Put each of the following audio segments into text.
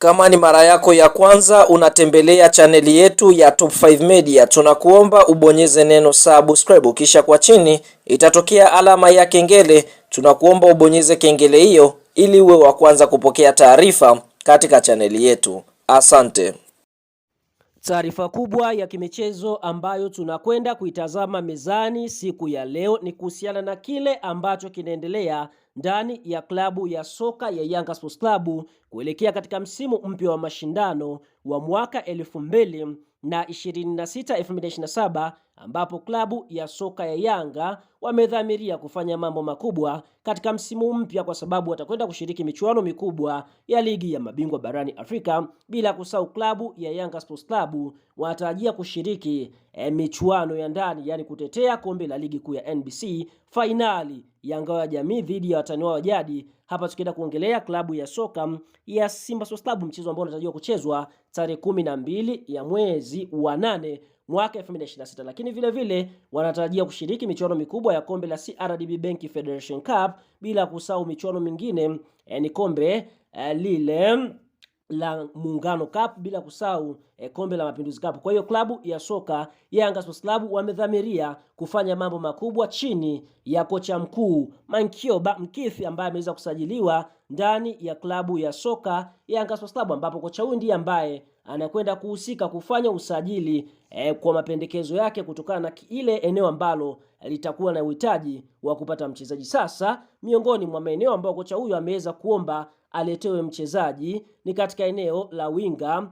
Kama ni mara yako ya kwanza unatembelea chaneli yetu ya Top 5 Media, tunakuomba ubonyeze neno subscribe, kisha kwa chini itatokea alama ya kengele. Tunakuomba ubonyeze kengele hiyo ili uwe wa kwanza kupokea taarifa katika chaneli yetu. Asante. Taarifa kubwa ya kimichezo ambayo tunakwenda kuitazama mezani siku ya leo ni kuhusiana na kile ambacho kinaendelea ndani ya klabu ya soka ya Yanga Sports Club kuelekea katika msimu mpya wa mashindano wa mwaka 2026-2027 ambapo klabu ya soka ya Yanga wamedhamiria kufanya mambo makubwa katika msimu mpya, kwa sababu watakwenda kushiriki michuano mikubwa ya ligi ya mabingwa barani Afrika. Bila kusahau klabu ya Yanga Sports Club wanatarajia kushiriki michuano ya ndani, yani kutetea kombe la ligi kuu ya NBC finali ya ngao ya jamii dhidi ya watani wao jadi. Hapa tukienda kuongelea klabu ya soka ya Simba Sports Club, mchezo ambao unatarajiwa kuchezwa tarehe 12 ya mwezi wa 8 mwaka 2026, lakini vile vile wanatarajia kushiriki michuano mikubwa ya kombe la CRDB Bank Federation Cup, bila kusahau michuano mingine ni kombe lile la Muungano Cup, bila kusahau kombe la Mapinduzi Cup. Kwa hiyo klabu ya soka Yanga Sports Club wamedhamiria kufanya mambo makubwa chini ya kocha mkuu Mankioba Mkithi ambaye ameweza kusajiliwa ndani ya klabu ya soka Yanga Sports Club, ambapo kocha huyu ndiye ambaye anakwenda kuhusika kufanya usajili kwa mapendekezo yake kutokana na ile eneo ambalo litakuwa na uhitaji wa kupata mchezaji. Sasa miongoni mwa maeneo ambayo kocha huyu ameweza kuomba aletewe mchezaji ni katika eneo la winga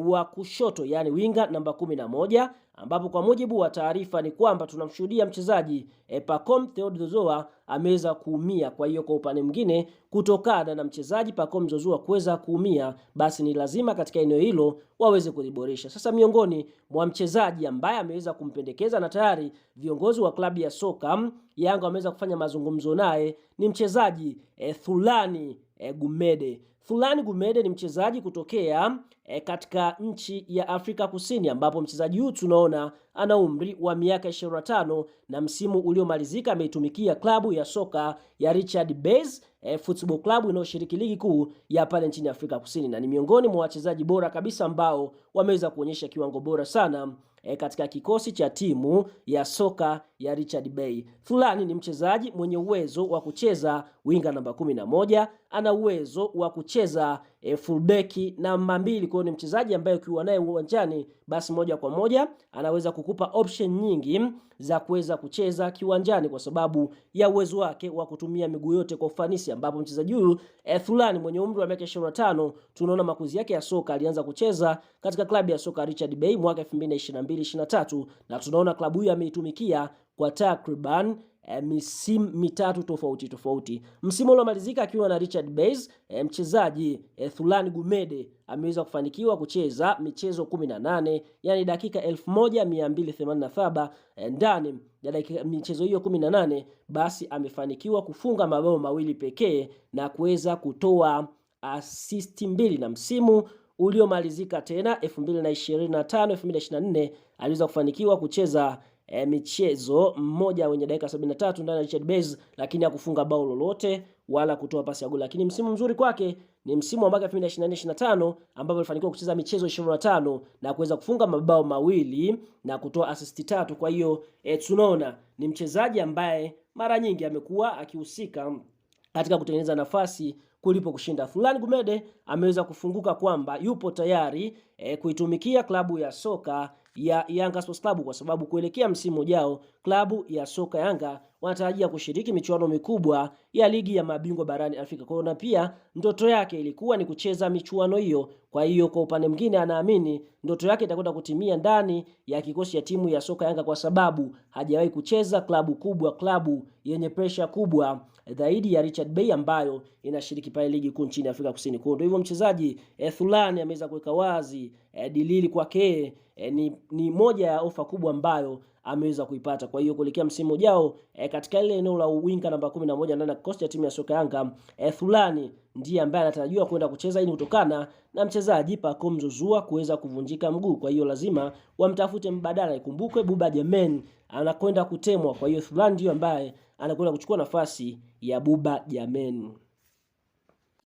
wa kushoto, yani winga namba 11, ambapo kwa mujibu wa taarifa ni kwamba tunamshuhudia mchezaji Pacome Zouzoua ameweza kuumia. Kwa hiyo kwa upande mwingine, kutokana na mchezaji Pacome Zouzoua kuweza kuumia, basi ni lazima katika eneo hilo waweze kuliboresha. Sasa miongoni mwa mchezaji ambaye ameweza kumpendekeza na tayari viongozi wa klabu ya soka Yanga wameweza kufanya mazungumzo naye ni mchezaji Thulani Gumede. Thulani Gumede ni mchezaji kutokea katika nchi ya Afrika Kusini, ambapo mchezaji huyu tunaona ana umri wa miaka 25 na msimu uliomalizika ameitumikia klabu ya soka ya Richard Bays Football Club inayoshiriki ligi kuu ya pale nchini Afrika Kusini, na ni miongoni mwa wachezaji bora kabisa ambao wameweza kuonyesha kiwango bora sana katika kikosi cha timu ya soka ya Richard Bay. Fulani ni mchezaji mwenye uwezo wa kucheza winga namba 11, ana uwezo wa kucheza fullback namba 2. Kwa hiyo ni mchezaji ambaye ukiwa naye uwanjani, basi moja kwa moja anaweza kukupa option nyingi za kuweza kucheza kiwanjani kwa sababu ya uwezo wake wa kutumia miguu yote kwa ufanisi, ambapo mchezaji huyu Thulani mwenye umri wa miaka 25 tunaona makuzi yake ya soka alianza kucheza katika klabu ya soka Richard Bay mwaka 2022-2023, na tunaona klabu hiyo ameitumikia kwa takriban misimu mitatu tofauti. Msimu uliomalizika akiwa na Richard Bays, mchezaji Thulani Gumede ameweza kufanikiwa kucheza michezo 18, yani dakika 1287 ndani ya dakika michezo hiyo 18, basi amefanikiwa kufunga mabao mawili pekee na kuweza kutoa assist 2, na msimu uliomalizika tena 2025-2024 aliweza kufanikiwa kucheza michezo mmoja wenye dakika 73 ndani ya Richard Bays, lakini hakufunga bao lolote wala kutoa pasi ya goli. Lakini msimu mzuri kwake ni msimu wa mwaka 2024-2025 ambapo alifanikiwa kucheza michezo 25 na kuweza kufunga mabao mawili na kutoa assist 3. Kwa hiyo tunaona ni mchezaji ambaye mara nyingi amekuwa akihusika katika kutengeneza nafasi kulipo kushinda. Thulani Gumede ameweza kufunguka kwamba yupo tayari kuitumikia klabu ya soka ya Yanga Sports Club, kwa sababu kuelekea msimu ujao klabu ya soka Yanga wanatarajia kushiriki michuano mikubwa ya ligi ya mabingwa barani Afrika. Kwa hiyo na pia ndoto yake ilikuwa ni kucheza michuano hiyo. Kwa hiyo kwa upande mwingine anaamini ndoto yake itakwenda kutimia ndani ya kikosi cha timu ya soka Yanga, kwa sababu hajawahi kucheza klabu kubwa, klabu yenye pressure kubwa zaidi ya Richard Bay ambayo inashiriki pale ligi kuu nchini Afrika Kusini. Kwa hivyo mchezaji Thulani ameweza kuweka wazi dilili kwake ni moja ya ofa kubwa ambayo ameweza kuipata. Kwa hiyo kuelekea msimu ujao katika ile eneo la winga namba 11 ndani ya kikosi cha timu ya soka Yanga, Thulani ndiye ambaye anatarajiwa kwenda kucheza, ili kutokana na mchezaji Pacome Zouzoua kuweza kuvunjika mguu. Kwa hiyo lazima wamtafute mbadala. Ikumbukwe Buba Jammeh anakwenda kutemwa, kwa hiyo Thulani ndiye ambaye anakwenda kuchukua nafasi ya Buba Jammeh.